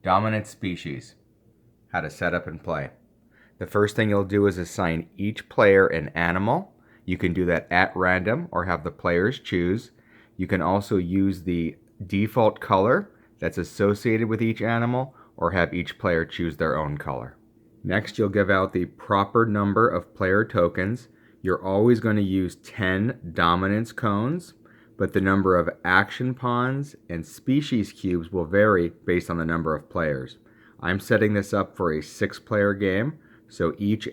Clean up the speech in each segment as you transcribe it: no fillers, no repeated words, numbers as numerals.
Dominant species. How to set up and play. The first thing you'll do is assign each player an animal. You can do that at random or have the players choose. You can also use the default color that's associated with each animal or have each player choose their own color. Next, you'll give out the proper number of player tokens. You're always going to use 10 dominance cones, but the number of action pawns and species cubes will vary based on the number of players. I'm setting this up for a 6-player game, so each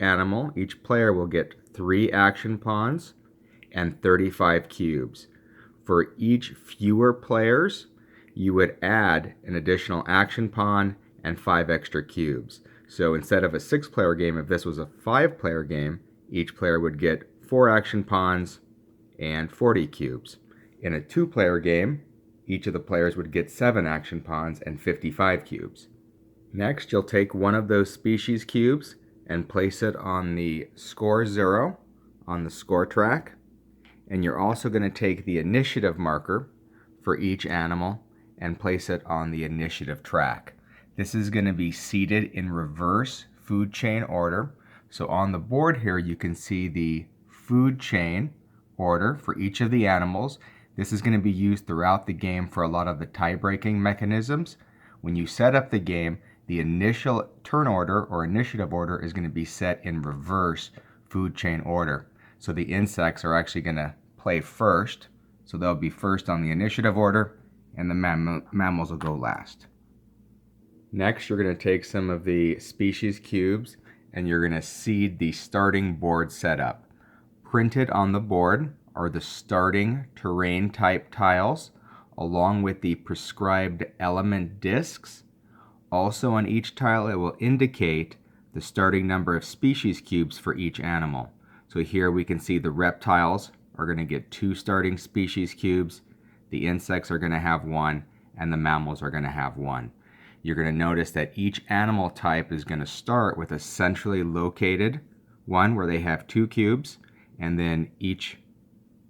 player will get 3 action pawns and 35 cubes. For each fewer players, you would add an additional action pawn and 5 extra cubes. So instead of a 6-player game, if this was a 5-player game, each player would get 4 action pawns and 40 cubes. In a 2-player game, each of the players would get 7 action pawns and 55 cubes. Next, you'll take one of those species cubes and place it on the score 0 on the score track. And you're also going to take the initiative marker for each animal and place it on the initiative track. This is going to be seated in reverse food chain order. So on the board here, you can see the food chain order for each of the animals. This is going to be used throughout the game for a lot of the tie-breaking mechanisms. When you set up the game, the initial turn order or initiative order is going to be set in reverse food chain order. So the insects are actually going to play first. So they'll be first on the initiative order, and the mammals will go last. Next, you're going to take some of the species cubes and you're going to seed the starting board setup. Printed on the board are the starting terrain type tiles along with the prescribed element discs. Also on each tile, it will indicate the starting number of species cubes for each animal. So here we can see the reptiles are going to get 2 starting species cubes, the insects are going to have 1, and the mammals are going to have 1. You're going to notice that each animal type is going to start with a centrally located one where they have 2 cubes, and then each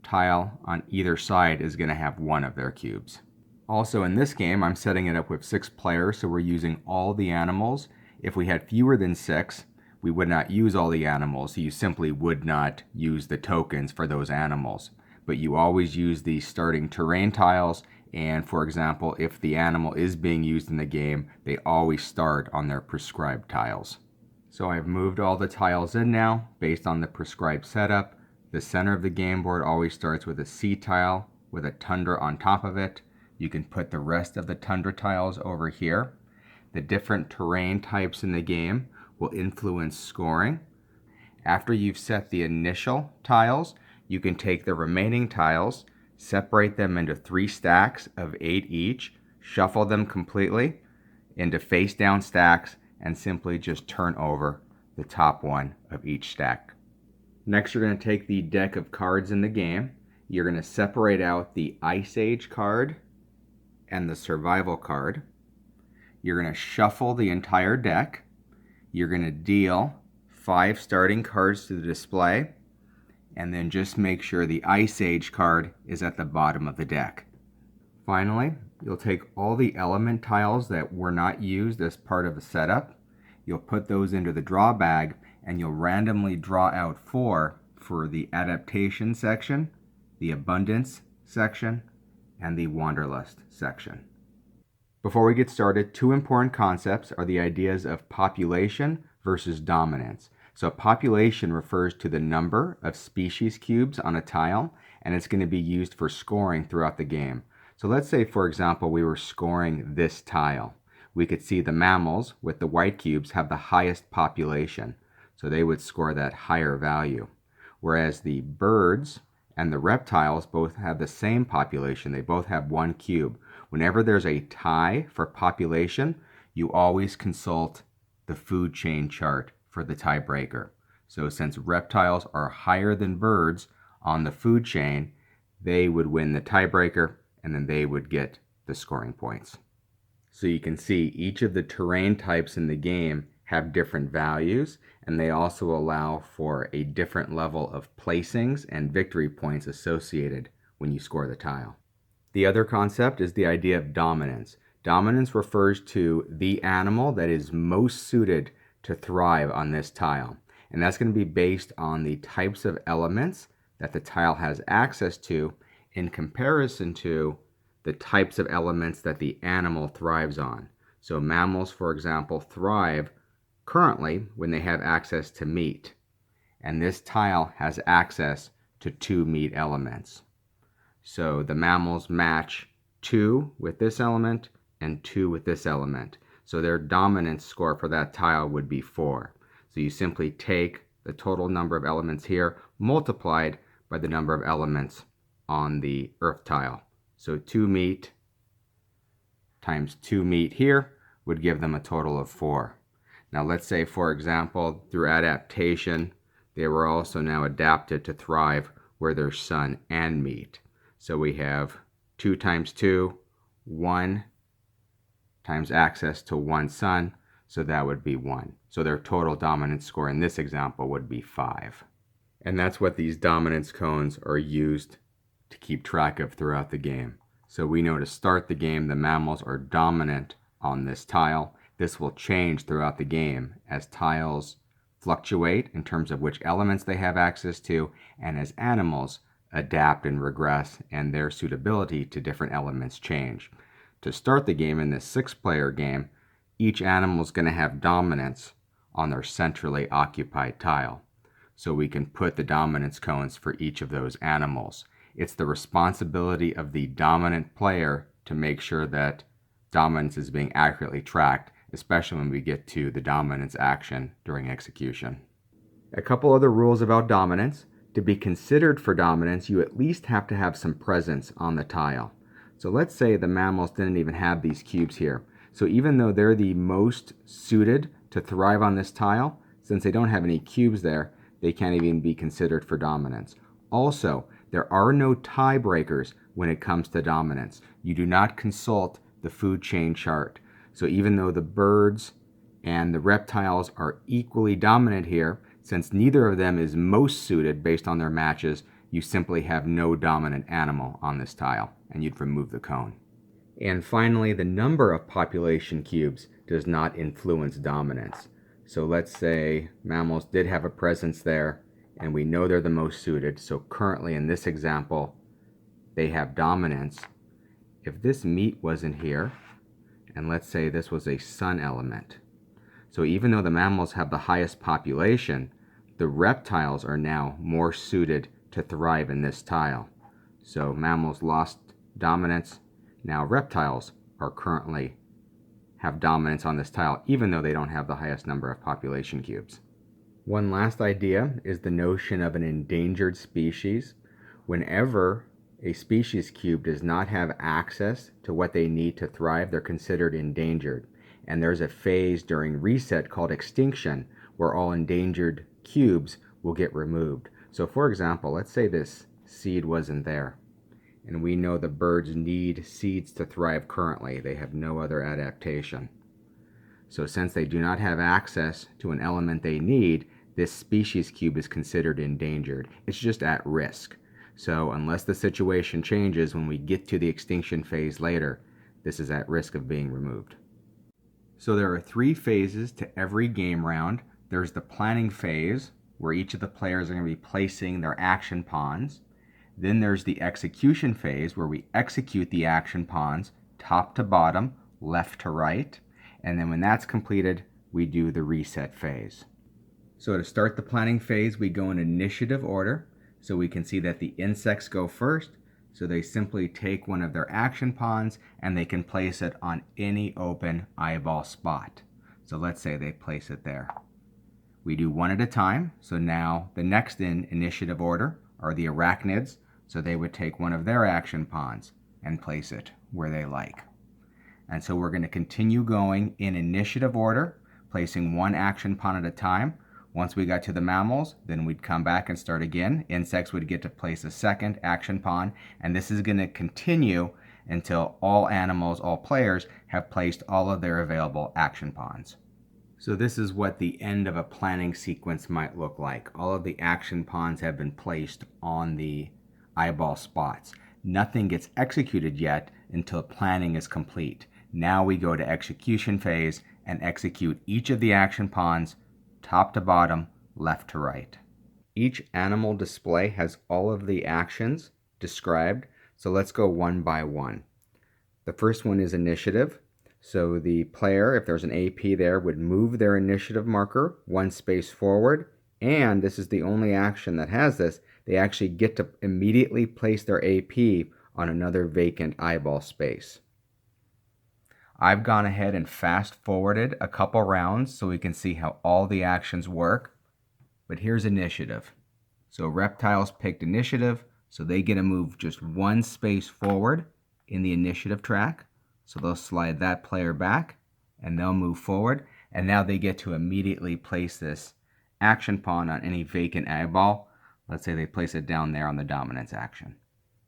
tile on either side is going to have 1 of their cubes. Also in this game, I'm setting it up with 6 players, so we're using all the animals. If we had fewer than 6, we would not use all the animals, so you simply would not use the tokens for those animals. But you always use the starting terrain tiles, and for example, if the animal is being used in the game, they always start on their prescribed tiles. So I've moved all the tiles in now based on the prescribed setup. The center of the game board always starts with a C tile with a tundra on top of it. You can put the rest of the tundra tiles over here. The different terrain types in the game will influence scoring. After you've set the initial tiles, you can take the remaining tiles, separate them into 3 stacks of 8 each, shuffle them completely into face down stacks, and simply just turn over the top one of each stack. Next, you're going to take the deck of cards in the game. You're going to separate out the Ice Age card and the Survival card. You're going to shuffle the entire deck. You're going to deal 5 starting cards to the display, and then just make sure the Ice Age card is at the bottom of the deck. Finally, you'll take all the element tiles that were not used as part of the setup. You'll put those into the draw bag, and you'll randomly draw out 4 for the adaptation section, the abundance section, and the wanderlust section. Before we get started, 2 important concepts are the ideas of population versus dominance. So population refers to the number of species cubes on a tile, and it's going to be used for scoring throughout the game. So let's say, for example, we were scoring this tile. We could see the mammals with the white cubes have the highest population, so they would score that higher value. Whereas the birds and the reptiles both have the same population. They both have 1 cube. Whenever there's a tie for population, you always consult the food chain chart for the tiebreaker. So since reptiles are higher than birds on the food chain, they would win the tiebreaker, and then they would get the scoring points. So you can see each of the terrain types in the game have different values, and they also allow for a different level of placings and victory points associated when you score the tile. The other concept is the idea of dominance. Dominance refers to the animal that is most suited to thrive on this tile. And that's going to be based on the types of elements that the tile has access to in comparison to the types of elements that the animal thrives on. So mammals, for example, thrive currently when they have access to meat. And this tile has access to 2 meat elements. So the mammals match 2 with this element and 2 with this element. So their dominance score for that tile would be 4. So you simply take the total number of elements here multiplied by the number of elements on the earth tile. So 2 meat times 2 meat here would give them a total of 4. Now let's say, for example, through adaptation, they were also now adapted to thrive where there's sun and meat. So we have 2 times 2, 1 times access to 1 sun, so that would be 1. So their total dominance score in this example would be 5. And that's what these dominance cones are used to keep track of throughout the game. So we know to start the game, the mammals are dominant on this tile. This will change throughout the game as tiles fluctuate in terms of which elements they have access to, and as animals adapt and regress and their suitability to different elements change. To start the game in this 6-player game, each animal is going to have dominance on their centrally occupied tile. So we can put the dominance cones for each of those animals. It's the responsibility of the dominant player to make sure that dominance is being accurately tracked, especially when we get to the dominance action during execution. A couple other rules about dominance. To be considered for dominance, you at least have to have some presence on the tile. So let's say the mammals didn't even have these cubes here. So even though they're the most suited to thrive on this tile, since they don't have any cubes there, they can't even be considered for dominance. Also, there are no tiebreakers when it comes to dominance. You do not consult the food chain chart. So even though the birds and the reptiles are equally dominant here, since neither of them is most suited based on their matches, you simply have no dominant animal on this tile, and you'd remove the cone. And finally, the number of population cubes does not influence dominance. So let's say mammals did have a presence there, and we know they're the most suited. So currently in this example, they have dominance. If this meat wasn't here, and let's say this was a sun element, so even though the mammals have the highest population, the reptiles are now more suited to thrive in this tile. So mammals lost dominance. Now reptiles are currently have dominance on this tile, even though they don't have the highest number of population cubes. One last idea is the notion of an endangered species. Whenever a species cube does not have access to what they need to thrive, they're considered endangered. And there's a phase during reset called extinction where all endangered cubes will get removed. So for example, let's say this seed wasn't there, and we know the birds need seeds to thrive currently. They have no other adaptation. So since they do not have access to an element they need, this species cube is considered endangered. It's just at risk. So unless the situation changes when we get to the extinction phase later, this is at risk of being removed. So there are 3 phases to every game round. There's the planning phase, where each of the players are going to be placing their action pawns. Then there's the execution phase, where we execute the action pawns top to bottom, left to right. And then when that's completed, we do the reset phase. So to start the planning phase, we go in initiative order. So we can see that the insects go first. So they simply take one of their action pawns and they can place it on any open eyeball spot. So let's say they place it there. We do one at a time. So now the next in initiative order are the arachnids. So they would take one of their action pawns and place it where they like. And so we're going to continue going in initiative order, placing one action pawn at a time. Once we got to the mammals, then we'd come back and start again. Insects would get to place a second action pawn, and this is going to continue until all animals, all players, have placed all of their available action pawns. So this is what the end of a planning sequence might look like. All of the action pawns have been placed on the eyeball spots. Nothing gets executed yet until planning is complete. Now we go to execution phase and execute each of the action pawns, top to bottom, left to right. Each animal display has all of the actions described, so let's go one by one. The first one is initiative. So the player, if there's an AP there, would move their initiative marker one space forward, and this is the only action that has this, they actually get to immediately place their AP on another vacant eyeball space. I've gone ahead and fast forwarded a couple rounds so we can see how all the actions work. But here's initiative. So reptiles picked initiative, so they get to move just one space forward in the initiative track. So they'll slide that player back and they'll move forward. And now they get to immediately place this action pawn on any vacant eyeball. Let's say they place it down there on the dominance action.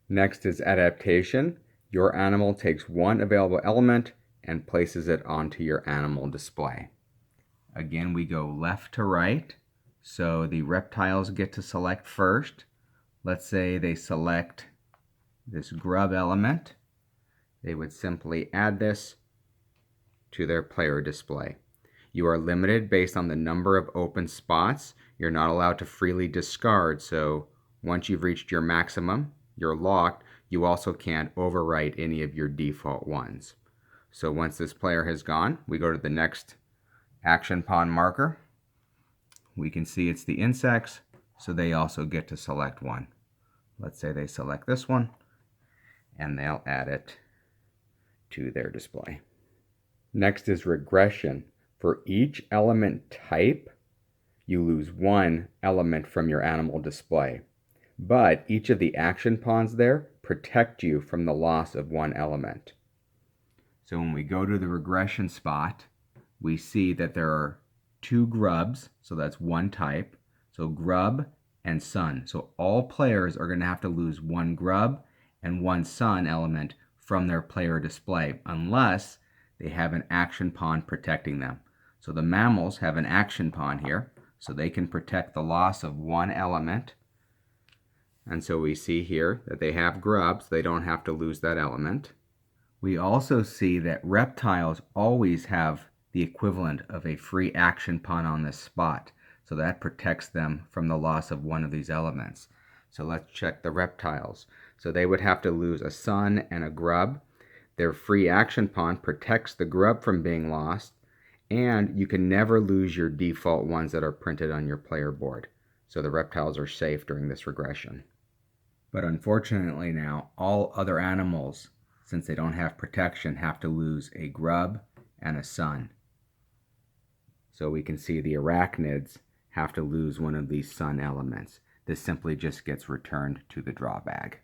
Next is adaptation. Your animal takes one available element and places it onto your animal display. Again, we go left to right. So the reptiles get to select first. Let's say they select this grub element. They would simply add this to their player display. You are limited based on the number of open spots. You're not allowed to freely discard, so once you've reached your maximum, you're locked. You also can't overwrite any of your default ones. So once this player has gone, we go to the next action pawn marker. We can see it's the insects, so they also get to select one. Let's say they select this one, and they'll add it to their display. Next is regression. For each element type, you lose one element from your animal display. But each of the action pawns there protect you from the loss of one element. So when we go to the regression spot, we see that there are two grubs, so that's one type. So grub and sun. So all players are going to have to lose one grub and one sun element from their player display, unless they have an action pawn protecting them. So the mammals have an action pawn here, so they can protect the loss of one element. And so we see here that they have grubs, they don't have to lose that element. We also see that reptiles always have the equivalent of a free action pawn on this spot. So that protects them from the loss of one of these elements. So let's check the reptiles. So they would have to lose a sun and a grub. Their free action pawn protects the grub from being lost, and you can never lose your default ones that are printed on your player board. So the reptiles are safe during this regression. But unfortunately now, all other animals, since they don't have protection, have to lose a grub and a sun. So we can see the arachnids have to lose one of these sun elements. This simply just gets returned to the draw bag.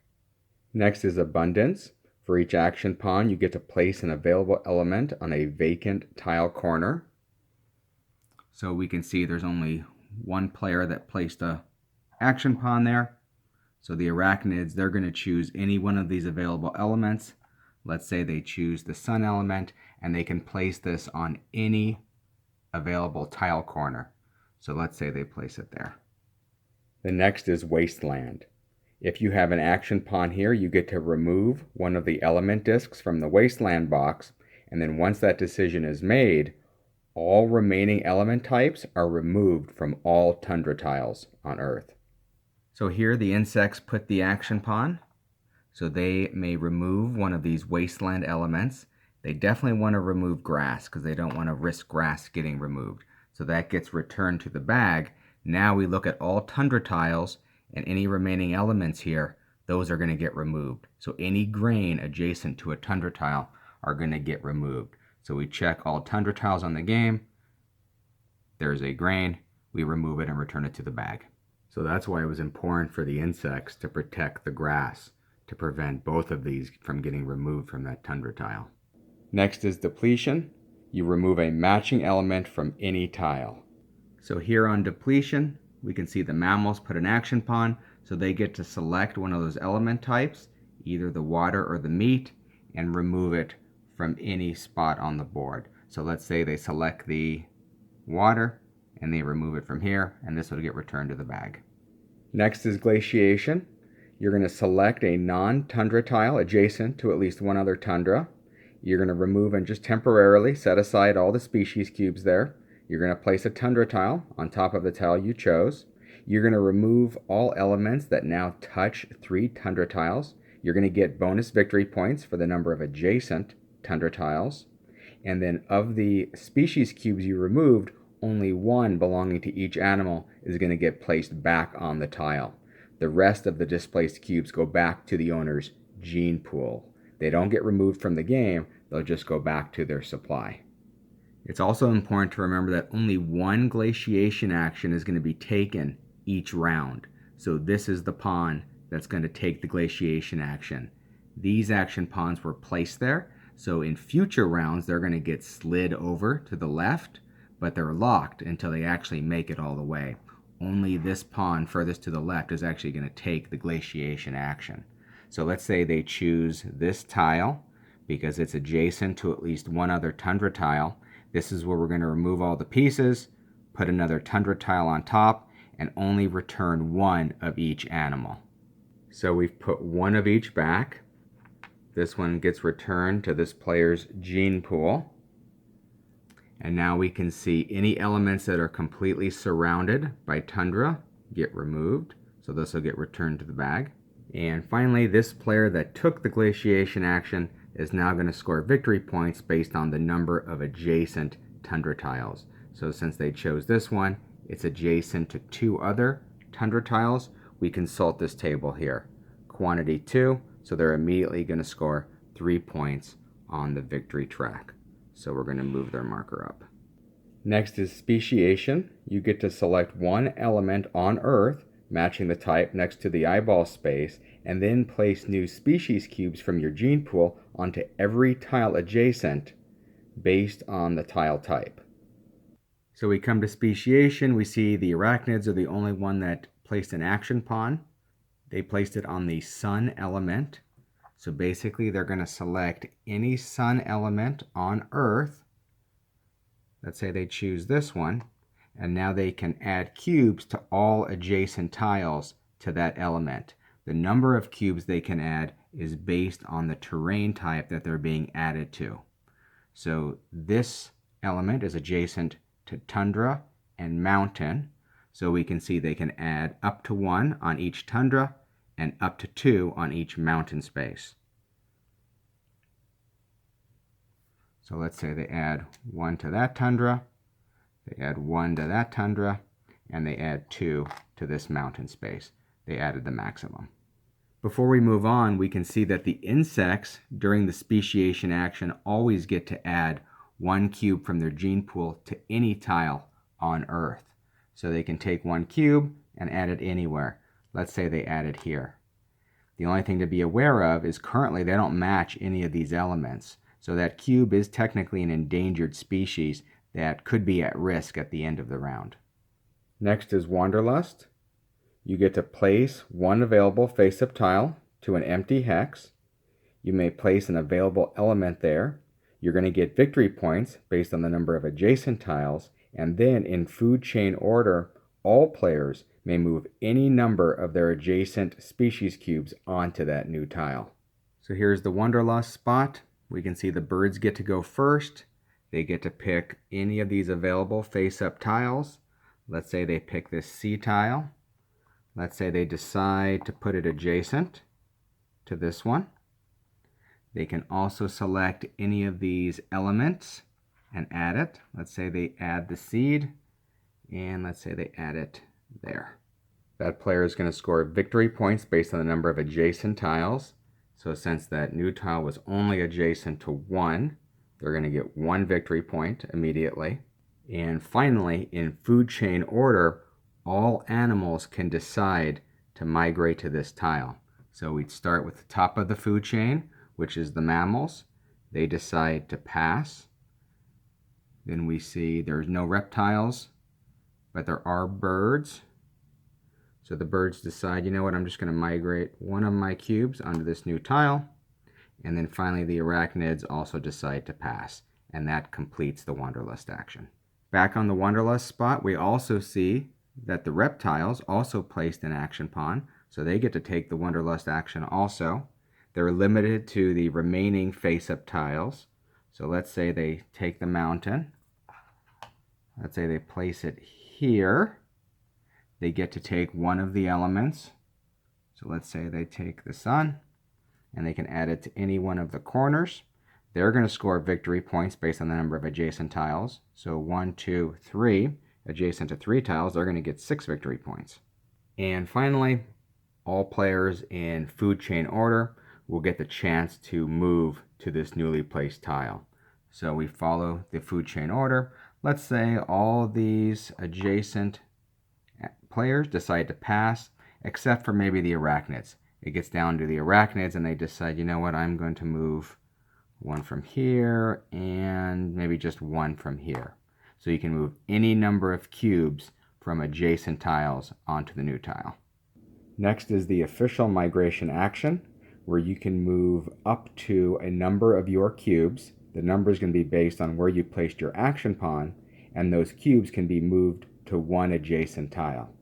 Next is abundance. For each action pawn, you get to place an available element on a vacant tile corner. So we can see there's only one player that placed a action pawn there. So the arachnids, they're going to choose any one of these available elements. Let's say they choose the sun element, and they can place this on any available tile corner. So let's say they place it there. The next is wasteland. If you have an action pawn here, you get to remove one of the element discs from the wasteland box, and then once that decision is made, all remaining element types are removed from all tundra tiles on Earth. So here the insects put the action pawn, so they may remove one of these wasteland elements. They definitely want to remove grass because they don't want to risk grass getting removed. So that gets returned to the bag. Now we look at all tundra tiles, and any remaining elements here, those are going to get removed. So any grain adjacent to a tundra tile are going to get removed. So we check all tundra tiles on the game. There's a grain. We remove it and return it to the bag. So that's why it was important for the insects to protect the grass, to prevent both of these from getting removed from that tundra tile. Next is depletion. You remove a matching element from any tile. So here on depletion, we can see the mammals put an action pawn, so they get to select one of those element types, either the water or the meat, and remove it from any spot on the board. So let's say they select the water, and they remove it from here, and this will get returned to the bag. Next is glaciation. You're going to select a non-tundra tile adjacent to at least one other tundra. You're going to remove and just temporarily set aside all the species cubes there. You're going to place a tundra tile on top of the tile you chose. You're going to remove all elements that now touch 3 tundra tiles. You're going to get bonus victory points for the number of adjacent tundra tiles. And then of the species cubes you removed, only 1 belonging to each animal is going to get placed back on the tile. The rest of the displaced cubes go back to the owner's gene pool. They don't get removed from the game, they'll just go back to their supply. It's also important to remember that only 1 glaciation action is going to be taken each round. So this is the pawn that's going to take the glaciation action. These action pawns were placed there, so in future rounds they're going to get slid over to the left, but they're locked until they actually make it all the way. Only this pawn furthest to the left is actually going to take the glaciation action. So let's say they choose this tile because it's adjacent to at least 1 other tundra tile. This is where we're going to remove all the pieces, put another tundra tile on top, and only return 1 of each animal. So we've put 1 of each back. This one gets returned to this player's gene pool. And now we can see any elements that are completely surrounded by tundra get removed. So this will get returned to the bag. And finally, this player that took the glaciation action is now going to score victory points based on the number of adjacent tundra tiles. So since they chose this one, it's adjacent to 2 other tundra tiles. We consult this table here. Quantity 2, so they're immediately going to score 3 points on the victory track. So we're going to move their marker up. Next is speciation. You get to select 1 element on Earth, matching the type next to the eyeball space, and then place new species cubes from your gene pool onto every tile adjacent based on the tile type. So we come to speciation. We see the arachnids are the only one that placed an action pawn. They placed it on the sun element. So basically they're going to select any sun element on Earth. Let's say they choose this one, and now they can add cubes to all adjacent tiles to that element. The number of cubes they can add is based on the terrain type that they're being added to. So this element is adjacent to tundra and mountain. So we can see they can add up to 1 on each tundra and up to 2 on each mountain space. So let's say they add 1 to that tundra, they add 1 to that tundra, and they add 2 to this mountain space. They added the maximum. Before we move on, we can see that the insects during the speciation action always get to add 1 cube from their gene pool to any tile on Earth. So they can take 1 cube and add it anywhere. Let's say they add it here. The only thing to be aware of is currently they don't match any of these elements. So that cube is technically an endangered species that could be at risk at the end of the round. Next is wanderlust. You get to place 1 available face-up tile to an empty hex. You may place an available element there. You're going to get victory points based on the number of adjacent tiles, and then in food chain order, all players may move any number of their adjacent species cubes onto that new tile. So here's the wanderlust spot. We can see the birds get to go first. They get to pick any of these available face-up tiles. Let's say they pick this C tile. Let's say they decide to put it adjacent to this one. They can also select any of these elements and add it. Let's say they add the seed, and let's say they add it there. That player is going to score victory points based on the number of adjacent tiles. So since that new tile was only adjacent to 1, they're going to get 1 victory point immediately. And finally, in food chain order, all animals can decide to migrate to this tile. So we'd start with the top of the food chain, which is the mammals. They decide to pass. Then we see there's no reptiles, but there are birds. So the birds decide, you know what, I'm just going to migrate 1 of my cubes onto this new tile. And then finally the arachnids also decide to pass. And that completes the wanderlust action. Back on the wanderlust spot, we also see that the reptiles also placed an action pawn. So they get to take the wanderlust action also. They're limited to the remaining face-up tiles. So let's say they take the mountain. Let's say they place it here. They get to take one of the elements. So let's say they take the sun, and they can add it to any one of the corners. They're going to score victory points based on the number of adjacent tiles. So 1, 2, 3, adjacent to 3 tiles, they're going to get 6 victory points. And finally, all players in food chain order will get the chance to move to this newly placed tile. So we follow the food chain order. Let's say all these adjacent players decide to pass, except for maybe the arachnids. It gets down to the arachnids and they decide, you know what, I'm going to move one from here and maybe just one from here. So you can move any number of cubes from adjacent tiles onto the new tile. Next is the official migration action, where you can move up to a number of your cubes. The number is going to be based on where you placed your action pawn, and those cubes can be moved to one adjacent tile.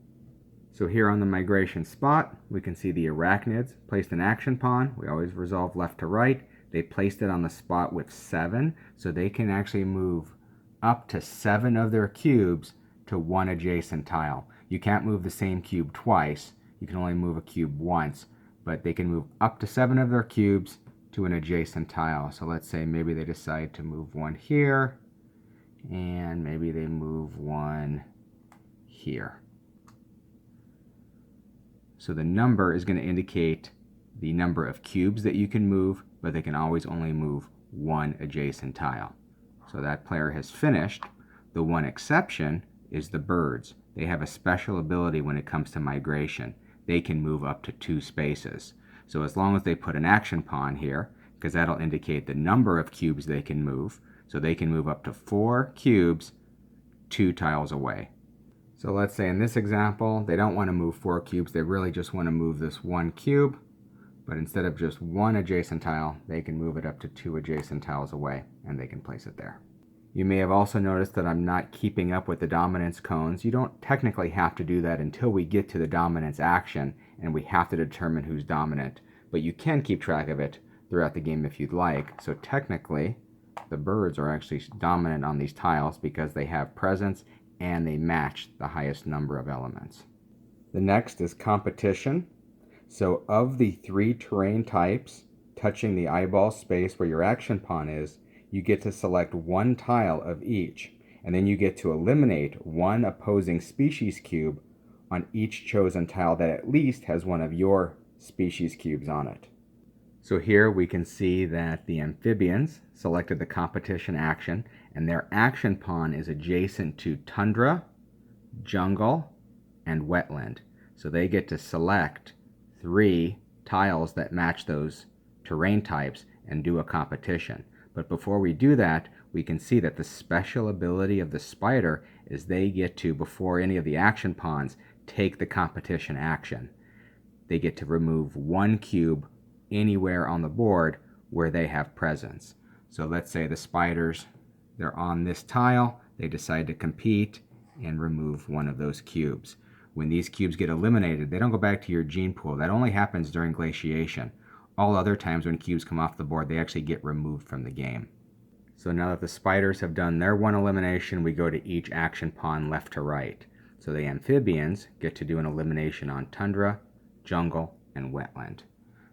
So here on the migration spot, we can see the arachnids placed an action pawn. We always resolve left to right. They placed it on the spot with 7, so they can actually move up to 7 of their cubes to one adjacent tile. You can't move the same cube twice. You can only move a cube once, but they can move up to 7 of their cubes to an adjacent tile. So let's say maybe they decide to move one here, and maybe they move one here. So the number is going to indicate the number of cubes that you can move, but they can always only move one adjacent tile. So that player has finished. The one exception is the birds. They have a special ability when it comes to migration. They can move up to 2 spaces. So as long as they put an action pawn here, because that'll indicate the number of cubes they can move, so they can move up to 4 cubes 2 tiles away. So let's say in this example, they don't want to move 4 cubes, they really just want to move this 1 cube, but instead of just 1 adjacent tile, they can move it up to 2 adjacent tiles away, and they can place it there. You may have also noticed that I'm not keeping up with the dominance cones. You don't technically have to do that until we get to the dominance action, and we have to determine who's dominant, but you can keep track of it throughout the game if you'd like. So technically, the birds are actually dominant on these tiles because they have presence and they match the highest number of elements. The next is competition. So of the 3 terrain types touching the eyeball space where your action pawn is, you get to select 1 tile of each, and then you get to eliminate 1 opposing species cube on each chosen tile that at least has one of your species cubes on it. So here we can see that the amphibians selected the competition action, and their action pawn is adjacent to tundra, jungle, and wetland. So they get to select 3 tiles that match those terrain types and do a competition. But before we do that, we can see that the special ability of the spider is they get to, before any of the action pawns, take the competition action. They get to remove 1 cube anywhere on the board where they have presence. So let's say the spiders, they're on this tile, they decide to compete and remove 1 of those cubes. When these cubes get eliminated, they don't go back to your gene pool. That only happens during glaciation. All other times when cubes come off the board, they actually get removed from the game. So now that the spiders have done their 1 elimination, we go to each action pawn left to right. So the amphibians get to do an elimination on tundra, jungle, and wetland.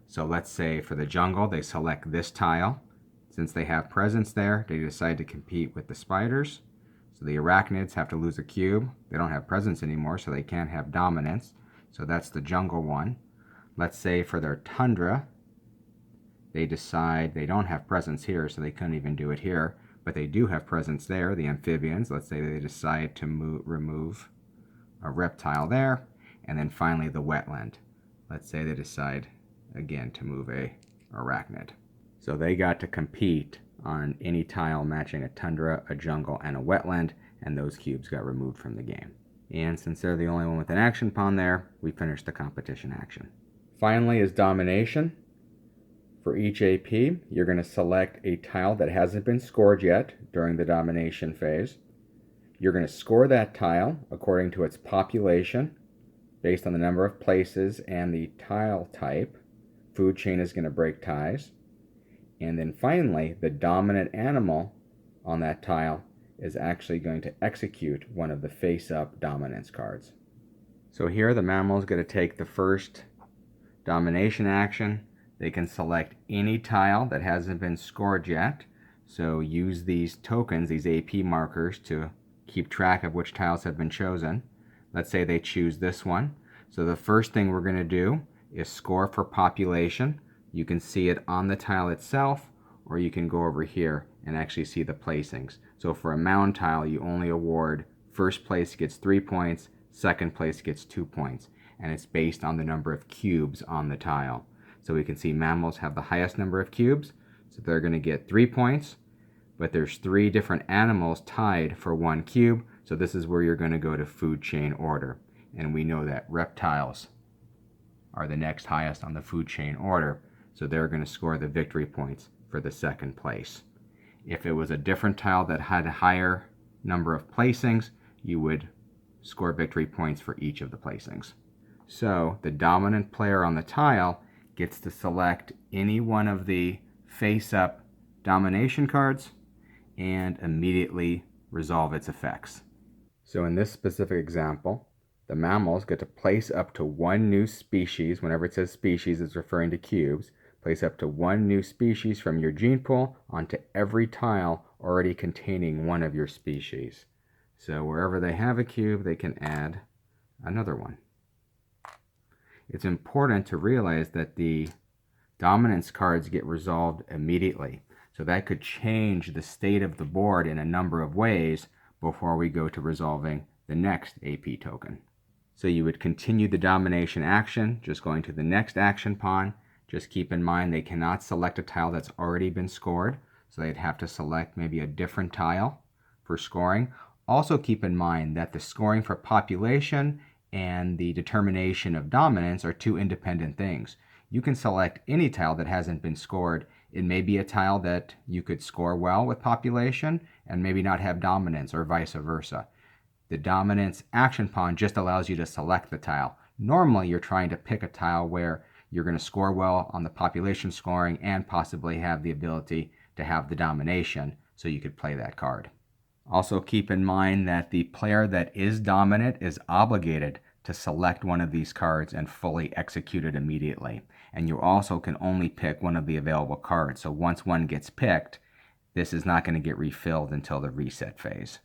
So let's say for the jungle, they select this tile. Since they have presence there, they decide to compete with the spiders. So the arachnids have to lose a cube. They don't have presence anymore, so they can't have dominance. So that's the jungle one. Let's say for their tundra, they decide they don't have presence here, so they couldn't even do it here. But they do have presence there, the amphibians. Let's say they decide to remove a reptile there. And then finally the wetland. Let's say they decide, again, to move a arachnid. So they got to compete on any tile matching a tundra, a jungle, and a wetland, and those cubes got removed from the game. And since they're the only one with an action pawn there, we finished the competition action. Finally is domination. For each AP, you're going to select a tile that hasn't been scored yet during the domination phase. You're going to score that tile according to its population, based on the number of places and the tile type. Food chain is going to break ties. And then finally, the dominant animal on that tile is actually going to execute one of the face-up dominance cards. So here the mammal is going to take the first domination action. They can select any tile that hasn't been scored yet. So use these tokens, these AP markers, to keep track of which tiles have been chosen. Let's say they choose this one. So the first thing we're going to do is score for population. You can see it on the tile itself, or you can go over here and actually see the placings. So for a mound tile, you only award first place gets 3 points, second place gets 2 points, and it's based on the number of cubes on the tile. So we can see mammals have the highest number of cubes, so they're going to get 3 points, but there's 3 different animals tied for 1 cube, so this is where you're going to go to food chain order. And we know that reptiles are the next highest on the food chain order, so they're going to score the victory points for the second place. If it was a different tile that had a higher number of placings, you would score victory points for each of the placings. So the dominant player on the tile gets to select any one of the face-up domination cards and immediately resolve its effects. So in this specific example, the mammals get to place up to 1 new species. Whenever it says species, it's referring to cubes. Place up to 1 new species from your gene pool onto every tile already containing one of your species. So wherever they have a cube, they can add another one. It's important to realize that the dominance cards get resolved immediately. So that could change the state of the board in a number of ways before we go to resolving the next AP token. So you would continue the domination action, just going to the next action pawn. Just keep in mind they cannot select a tile that's already been scored, so they'd have to select maybe a different tile for scoring. Also keep in mind that the scoring for population and the determination of dominance are 2 independent things. You can select any tile that hasn't been scored. It may be a tile that you could score well with population and maybe not have dominance, or vice versa. The dominance action pawn just allows you to select the tile. Normally you're trying to pick a tile where you're going to score well on the population scoring and possibly have the ability to have the domination, so you could play that card. Also keep in mind that the player that is dominant is obligated to select one of these cards and fully execute it immediately. And you also can only pick one of the available cards. So once one gets picked, this is not going to get refilled until the reset phase.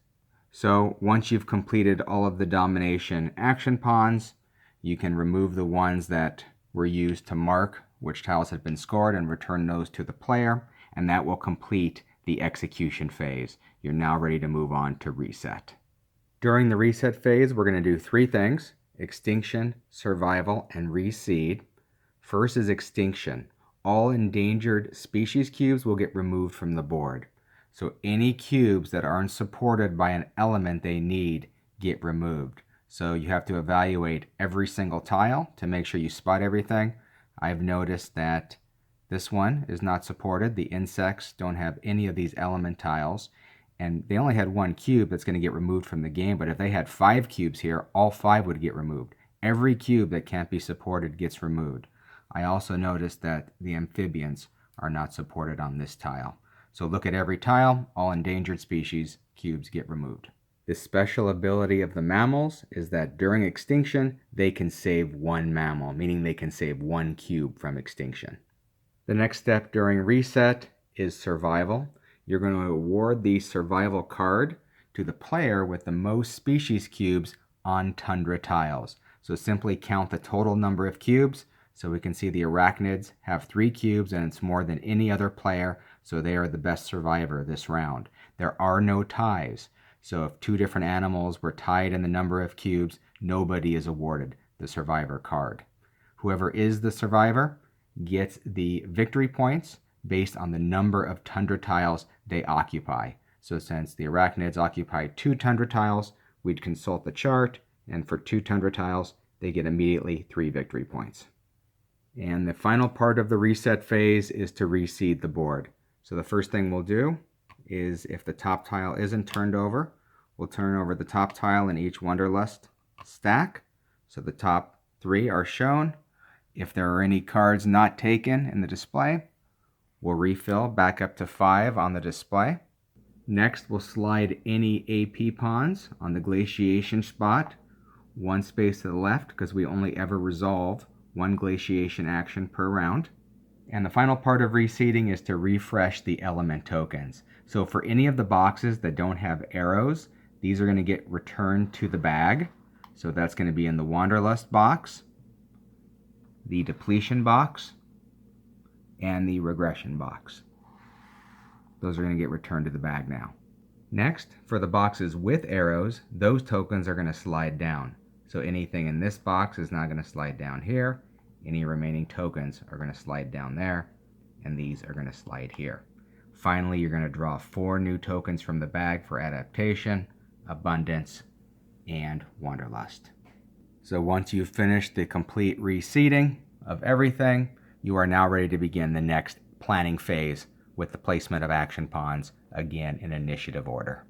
So once you've completed all of the domination action pawns, you can remove the ones that were used to mark which tiles have been scored and return those to the player, and that will complete the execution phase. You're now ready to move on to reset. During the reset phase, we're going to do 3 things: extinction, survival, and reseed. First is extinction. All endangered species cubes will get removed from the board. So any cubes that aren't supported by an element they need get removed. So you have to evaluate every single tile to make sure you spot everything. I've noticed that this one is not supported. The insects don't have any of these element tiles, and they only had 1 cube that's going to get removed from the game, but if they had 5 cubes here, all 5 would get removed. Every cube that can't be supported gets removed. I also noticed that the amphibians are not supported on this tile. So look at every tile, all endangered species cubes get removed. The special ability of the mammals is that during extinction, they can save 1 mammal, meaning they can save 1 cube from extinction. The next step during reset is survival. You're going to award the survival card to the player with the most species cubes on tundra tiles. So simply count the total number of cubes. So we can see the arachnids have 3 cubes, and it's more than any other player, so they are the best survivor this round. There are no ties. So if 2 different animals were tied in the number of cubes, nobody is awarded the survivor card. Whoever is the survivor gets the victory points based on the number of tundra tiles they occupy. So since the arachnids occupy 2 tundra tiles, we'd consult the chart, and for 2 tundra tiles, they get immediately 3 victory points. And the final part of the reset phase is to reseed the board. So the first thing we'll do is, if the top tile isn't turned over, we'll turn over the top tile in each wanderlust stack. So the top 3 are shown. If there are any cards not taken in the display, We'll refill back up to 5 on the display. Next, we'll slide any AP pawns on the glaciation spot, one space to the left because we only ever resolve one glaciation action per round. And the final part of reseeding is to refresh the element tokens. So for any of the boxes that don't have arrows, these are going to get returned to the bag. So that's going to be in the wanderlust box, the depletion box, and the regression box. Those are going to get returned to the bag now. Next, for the boxes with arrows, those tokens are going to slide down. So anything in this box is not going to slide down here. Any remaining tokens are going to slide down there, and these are going to slide here. Finally, you're going to draw 4 new tokens from the bag for adaptation, abundance, and wanderlust. So once you've finished the complete reseeding of everything, you are now ready to begin the next planning phase with the placement of action pawns, again in initiative order.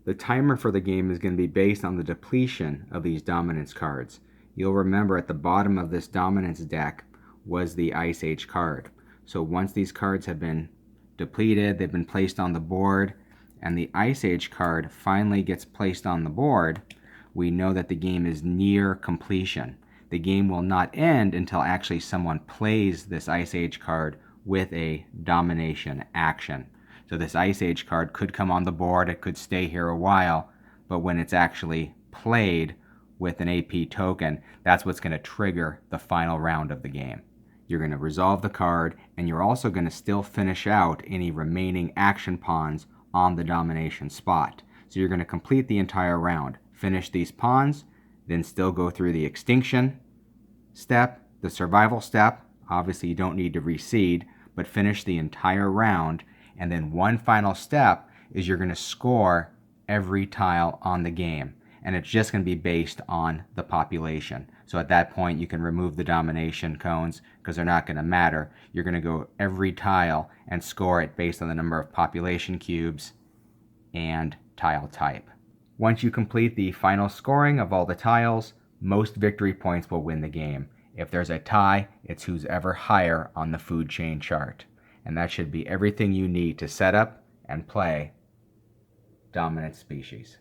The timer for the game is going to be based on the depletion of these dominance cards. You'll remember at the bottom of this dominance deck was the Ice Age card. So once these cards have been depleted, they've been placed on the board, and the Ice Age card finally gets placed on the board, we know that the game is near completion. The game will not end until actually someone plays this Ice Age card with a domination action. So this Ice Age card could come on the board, it could stay here a while, but when it's actually played with an AP token, that's what's going to trigger the final round of the game. You're going to resolve the card, and you're also going to still finish out any remaining action pawns on the domination spot. So you're going to complete the entire round, finish these pawns, then still go through the extinction step, the survival step. Obviously you don't need to reseed, but finish the entire round, and then one final step is you're going to score every tile on the game, and it's just going to be based on the population. So at that point you can remove the domination cones because they're not going to matter. You're going to go every tile and score it based on the number of population cubes and tile type. Once you complete the final scoring of all the tiles, most victory points will win the game. If there's a tie, it's who's ever higher on the food chain chart. And that should be everything you need to set up and play Dominant Species.